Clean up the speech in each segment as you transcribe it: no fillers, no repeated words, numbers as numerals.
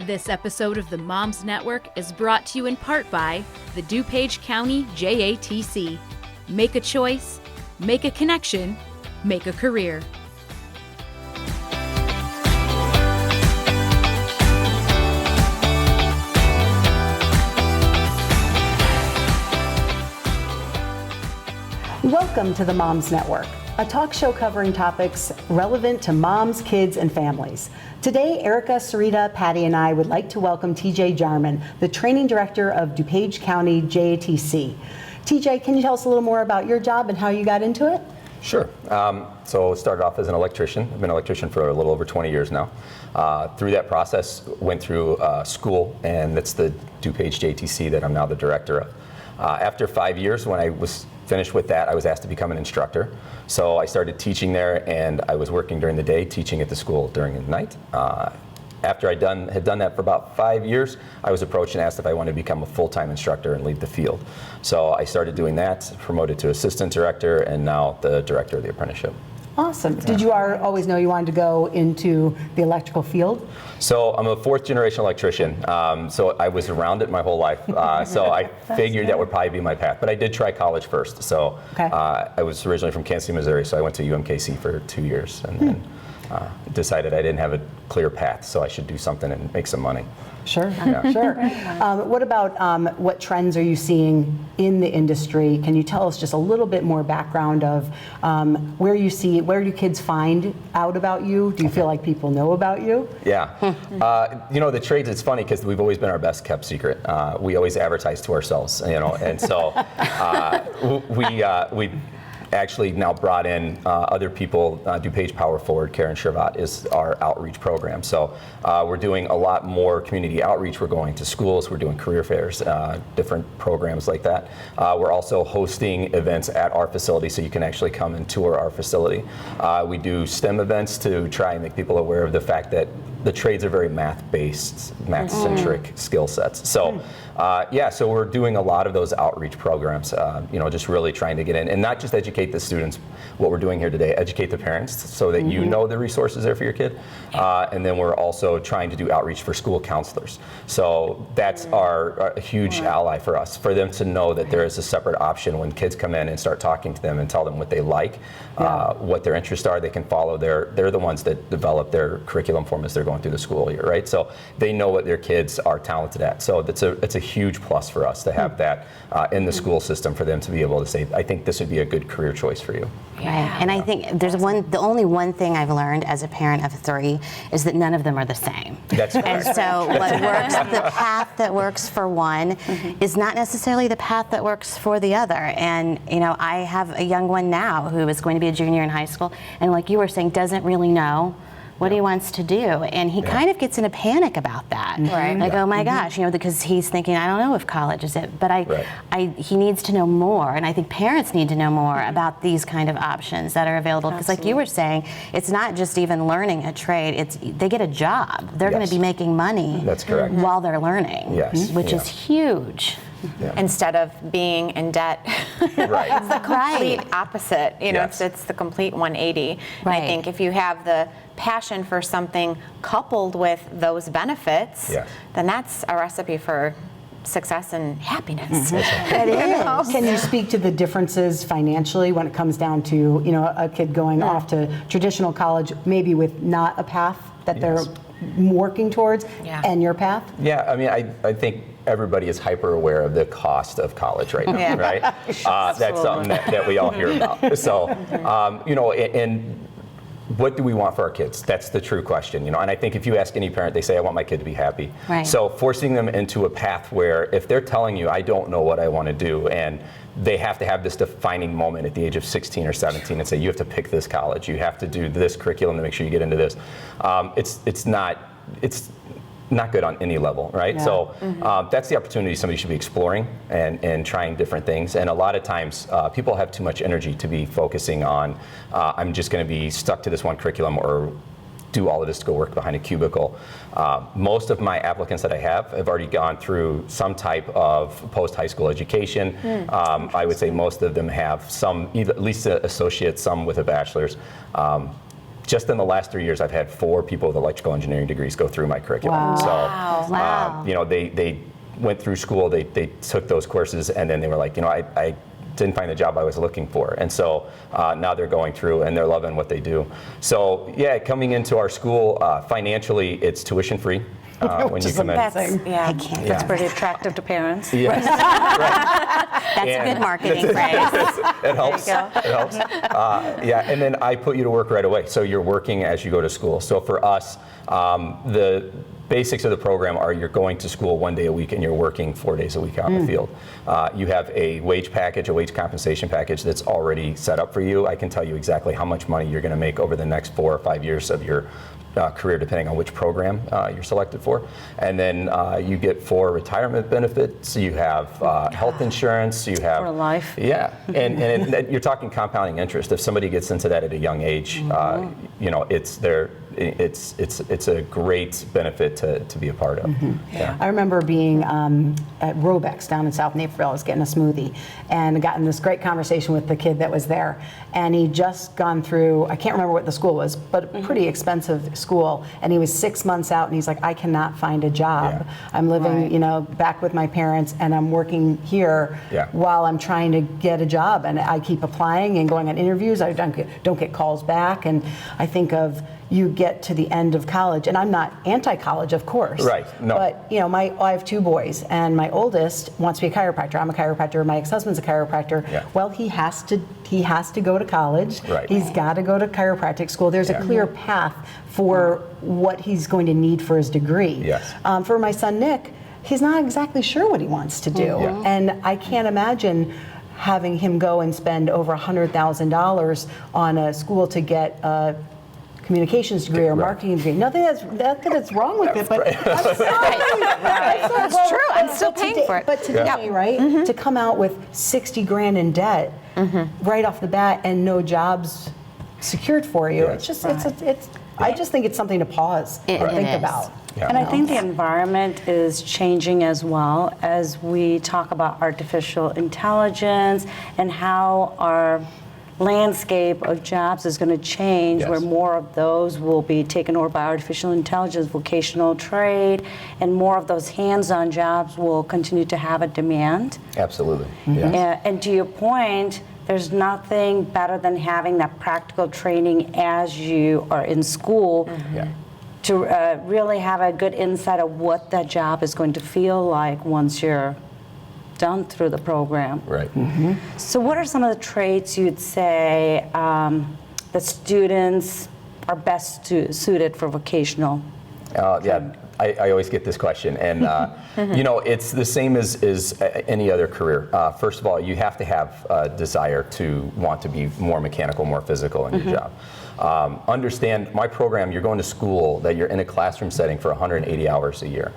This episode of the Moms Network is brought to you in part by the DuPage County JATC. Make a choice, make a connection, make a career. Welcome to the Moms Network, a talk show covering topics relevant to moms, kids, and families. Today, Erica, Sarita, Patty, and I would like to welcome TJ Jarman, the Training Director of DuPage County JATC. TJ, can you tell us a little more about your job and how you got into it? Sure. So started off as an electrician. I've been an electrician for a little over 20 years now. Through that process, went through school, and that's the DuPage JATC that I'm now the director of. After 5 years, when I was finished with that, I was asked to become an instructor. So I started teaching there, and I was working during the day, teaching at the school during the night. After I had done that for about 5 years, I was approached and asked if I wanted to become a full-time instructor and lead the field. So I started doing that, promoted to assistant director, and now the director of the apprenticeship. Awesome. Did you always know you wanted to go into the electrical field? So I'm a fourth generation electrician. So I was around it my whole life. So I figured that would probably be my path. But I did try college first. So I was originally from Kansas City, Missouri. So I went to UMKC for 2 years and then decided I didn't have a clear path. So I should do something and make some money. Sure, sure. What about what trends are you seeing in the industry? Can you tell us just a little bit more background of where do kids find out about you? Do you feel like people know about you? Yeah. The trades, it's funny because we've always been our best kept secret. We always advertise to ourselves, and so we actually now brought in other people. DuPage Power Forward, Karen Shervat, is our outreach program. So we're doing a lot more community outreach. We're going to schools, we're doing career fairs, different programs like that. We're also hosting events at our facility, so you can actually come and tour our facility. We do STEM events to try and make people aware of the fact that the trades are very math-based, math-centric skill sets. So so we're doing a lot of those outreach programs, just really trying to get in and not just educate the students, what we're doing here today, educate the parents so that you know the resources there for your kid. And then we're also trying to do outreach for school counselors. So that's our huge ally for us, for them to know that there is a separate option when kids come in and start talking to them and tell them what they like, what their interests are. They can follow they're the ones that develop their curriculum for them as they're going through the school year, right? So they know what their kids are talented at. So it's a huge plus for us to have that in the school system, for them to be able to say, I think this would be a good career choice for you. Yeah, and I think the only one thing I've learned as a parent of 3 is that none of them are the same. That's correct. And so the path that works for one is not necessarily the path that works for the other. And I have a young one now who is going to be a junior in high school, and like you were saying, doesn't really know what he wants to do, and he kind of gets in a panic about that. Right. Like, oh my gosh, because he's thinking, I don't know if college is it, but he needs to know more, and I think parents need to know more about these kind of options that are available, because like you were saying, it's not just even learning a trade, they get a job. They're going to be making money. That's correct. While they're learning, which is huge. Yeah. Instead of being in debt. Right. It's the complete opposite. It's the complete 180. Right. And I think if you have the passion for something coupled with those benefits, then that's a recipe for success and happiness. It is. Can you speak to the differences financially when it comes down to a kid going off to traditional college, maybe with not a path that they're working towards, and your path? Yeah, I mean, I think everybody is hyper aware of the cost of college right now, right? That's something that we all hear about. So, and what do we want for our kids? That's the true question, And I think if you ask any parent, they say, I want my kid to be happy. Right. So forcing them into a path where if they're telling you, I don't know what I want to do, and they have to have this defining moment at the age of 16 or 17 and say, you have to pick this college, you have to do this curriculum to make sure you get into this. It's not good on any level, right? Yeah. So that's the opportunity somebody should be exploring and trying different things. And a lot of times people have too much energy to be focusing on, I'm just going to be stuck to this one curriculum or do all of this to go work behind a cubicle. Most of my applicants that I have already gone through some type of post-high school education. I would say most of them have some, at least an associate, some with a bachelor's. just in the last 3 years, I've had 4 people with electrical engineering degrees go through my curriculum. Wow. So, you know, they went through school, they took those courses, and then they were like, you know, I didn't find the job I was looking for. And so now they're going through and they're loving what they do. So yeah, coming into our school, financially, it's tuition free. When you come in. That's pretty attractive to parents. Yes. Right. That's a good marketing phrase. It helps. It helps. Yeah, and then I put you to work right away. So you're working as you go to school. So for us, the basics of the program are you're going to school 1 day a week and you're working 4 days a week out in the field. You have a wage package, a wage compensation package that's already set up for you. I can tell you exactly how much money you're going to make over the next 4 or 5 years of your career, depending on which program you're selected for. And then you get 4 retirement benefits. You have health insurance. You have for life. Yeah, and you're talking compounding interest. If somebody gets into that at a young age, you know, it's a great benefit to be a part of. Yeah. I remember being at Robex down in South Naperville. I was getting a smoothie and got in this great conversation with the kid that was there. And he'd just gone through, I can't remember what the school was, but a pretty expensive school. And he was 6 months out and he's like, I cannot find a job. Yeah. I'm living, you know, back with my parents and I'm working here while I'm trying to get a job. And I keep applying and going on interviews. I don't get calls back. And I think of, you get to the end of college, and I'm not anti-college, of course. Right. No. But you know, I have 2 boys, and my oldest wants to be a chiropractor. I'm a chiropractor. My ex-husband's a chiropractor. Yeah. Well, he has to go to college. Right. He's got to go to chiropractic school. There's a clear path for what he's going to need for his degree. Yes. For my son Nick, he's not exactly sure what he wants to do, and I can't imagine having him go and spend over $100,000 on a school to get a communications degree or marketing degree. Nothing that's wrong with it, but I'm sorry. It's true. I'm still paying for it. But today, right, to come out with 60 grand in debt right off the bat and no jobs secured for you, it's just I just think it's something to pause and think about. Yeah. And I think the environment is changing as well as we talk about artificial intelligence and how our landscape of jobs is going to change, where more of those will be taken over by artificial intelligence, vocational trade, and more of those hands-on jobs will continue to have a demand. Absolutely. Yes. And to your point, there's nothing better than having that practical training as you are in school to really have a good insight of what that job is going to feel like once you're done through the program. Right. So what are some of the traits you'd say that students are best suited for vocational? I always get this question, and you know, it's the same as any other career. First of all, you have to have a desire to want to be more mechanical, more physical in your job. Understand my program, you're going to school, that you're in a classroom setting for 180 hours a year.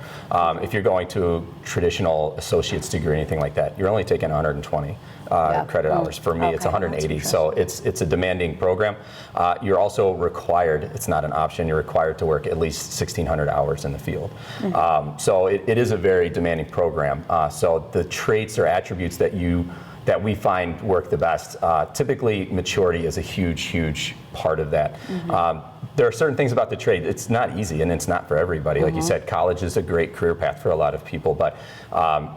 If you're going to a traditional associate's degree or anything like that, you're only taking 120 credit hours. For me, it's 180, so it's a demanding program. You're also required, it's not an option, you're required to work at least 1,600 hours in the field. So it is a very demanding program. So the traits or attributes that we find work the best. Typically, maturity is a huge part of that. There are certain things about the trade. It's not easy, and it's not for everybody. Like you said, college is a great career path for a lot of people, but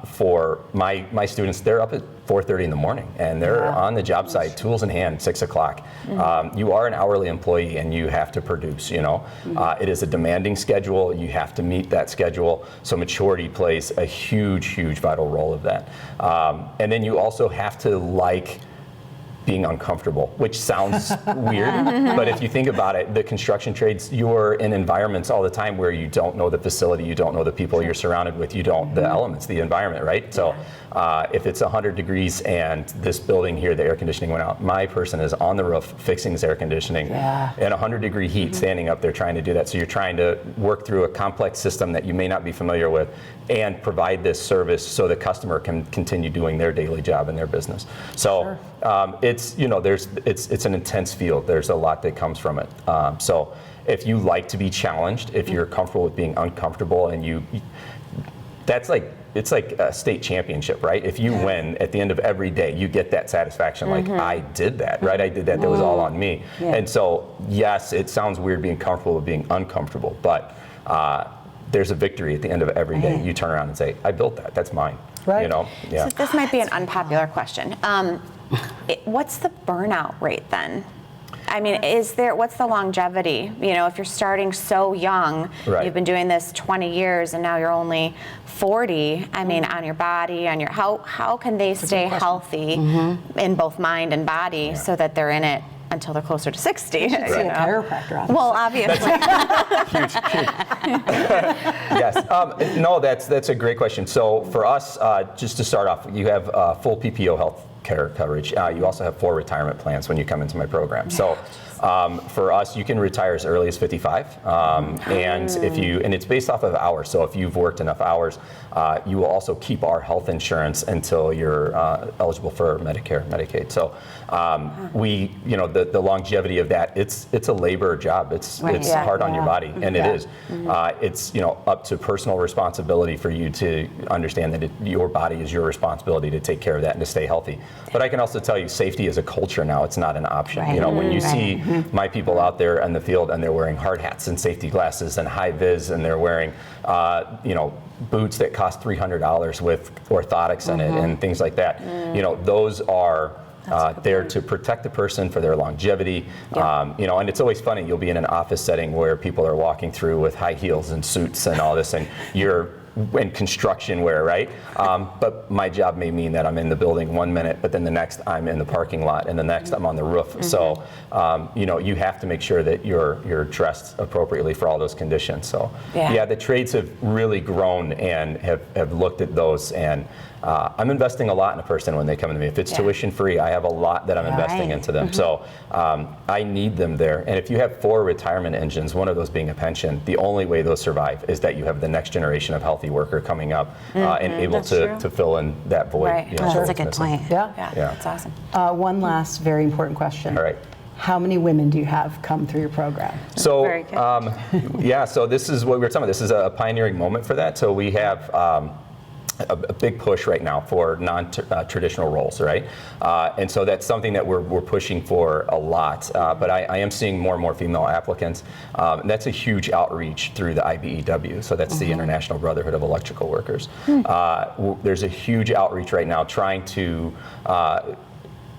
for my students, they're up at 4:30 in the morning, and they're on the job site, tools in hand, 6 o'clock. You are an hourly employee, and you have to produce, you know. It is a demanding schedule. You have to meet that schedule, so maturity plays a huge vital role of that. And then you also have to like being uncomfortable, which sounds weird, but if you think about it, the construction trades, you're in environments all the time where you don't know the facility, you don't know the people you're surrounded with, you don't the elements, the environment, right? So if it's 100 degrees and this building here, the air conditioning went out, my person is on the roof fixing this air conditioning in 100-degree heat, standing up there trying to do that. So you're trying to work through a complex system that you may not be familiar with and provide this service so the customer can continue doing their daily job in their business. So it's, you know, it's an intense field. There's a lot that comes from it. So if you like to be challenged, if you're comfortable with being uncomfortable, and it's like a state championship, right? If you win at the end of every day, you get that satisfaction, like I did that, right? I did that. That was all on me. Yeah. And so, yes, it sounds weird being comfortable with being uncomfortable, but there's a victory at the end of every day. You turn around and say, I built that. That's mine. Right. You know? Yeah. So this might be an unpopular question. What's the burnout rate then? I mean, what's the longevity? You know, if you're starting so young, you've been doing this 20 years and now you're only 40, I mean, on your body, how can they stay healthy in both mind and body so that they're in it until they're closer to 60? You should see a chiropractor on well, obviously. Yes. No, that's a great question. So for us, just to start off, you have full PPO health care coverage. You also have 4 retirement plans when you come into my program. So for us, you can retire as early as 55, and it's based off of hours. So if you've worked enough hours, you will also keep our health insurance until you're eligible for Medicare, Medicaid. So the longevity of that, it's a labor job. It's hard on your body, and it is. It's up to personal responsibility for you to understand that your body is your responsibility to take care of that and to stay healthy. But I can also tell you, safety is a culture now. It's not an option. When you see my people out there in the field and they're wearing hard hats and safety glasses and high vis, and they're wearing boots that cost $300 with orthotics in it and things like that. Those are there to protect the person for their longevity. And it's always funny, you'll be in an office setting where people are walking through with high heels and suits and all this, and you're in construction wear, right? But my job may mean that I'm in the building 1 minute, but then the next I'm in the parking lot, and the next I'm on the roof. So, you have to make sure that you're dressed appropriately for all those conditions. So, the trades have really grown and have looked at those, and I'm investing a lot in a person when they come to me. If it's tuition free, I have a lot that I'm investing into them. So I need them there. And if you have 4 retirement engines, one of those being a pension, the only way those survive is that you have the next generation of healthy worker coming up and able to fill in that void. Right. That's a good point. Yeah, that's awesome. One last very important question. All right. How many women do you have come through your program? So, so this is what we were talking about. This is a pioneering moment for that. So we have a big push right now for non-traditional roles, right? And so that's something that we're pushing for a lot. But I am seeing more and more female applicants. And that's a huge outreach through the IBEW. So that's the International Brotherhood of Electrical Workers. There's a huge outreach right now trying to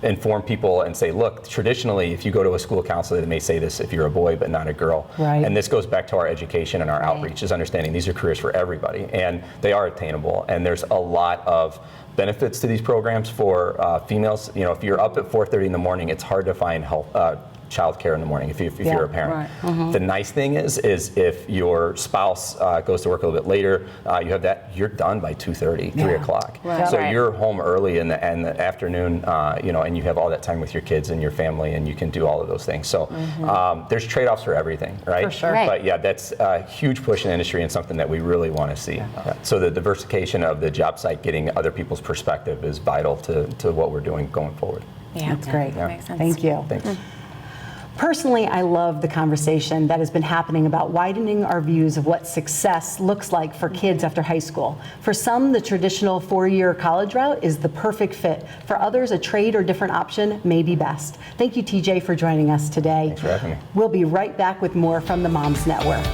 inform people and say, look, traditionally, if you go to a school counselor, they may say this if you're a boy but not a girl. Right. And this goes back to our education and our outreach, is understanding these are careers for everybody, and they are attainable. And there's a lot of benefits to these programs for females. If you're up at 4:30 in the morning, it's hard to find child care in the morning if you're a parent. Right. The nice thing is if your spouse goes to work a little bit later, you have that, you're done by 2:30, 3 o'clock. Right. So you're home early in the afternoon, and you have all that time with your kids and your family, and you can do all of those things. So there's trade-offs for everything, right? For sure. But that's a huge push in the industry and something that we really want to see. So the diversification of the job site, getting other people's perspective, is vital to what we're doing going forward. Yeah, that's great. That makes sense. Thank you. Thanks. Personally, I love the conversation that has been happening about widening our views of what success looks like for kids after high school. For some, the traditional 4-year college route is the perfect fit. For others, a trade or different option may be best. Thank you, TJ, for joining us today. Thanks for having me. We'll be right back with more from the Moms Network.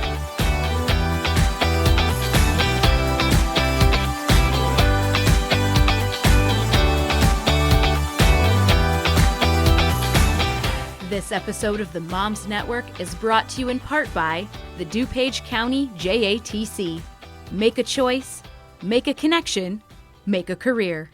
This episode of the Moms Network is brought to you in part by the DuPage County JATC. Make a choice, make a connection, make a career.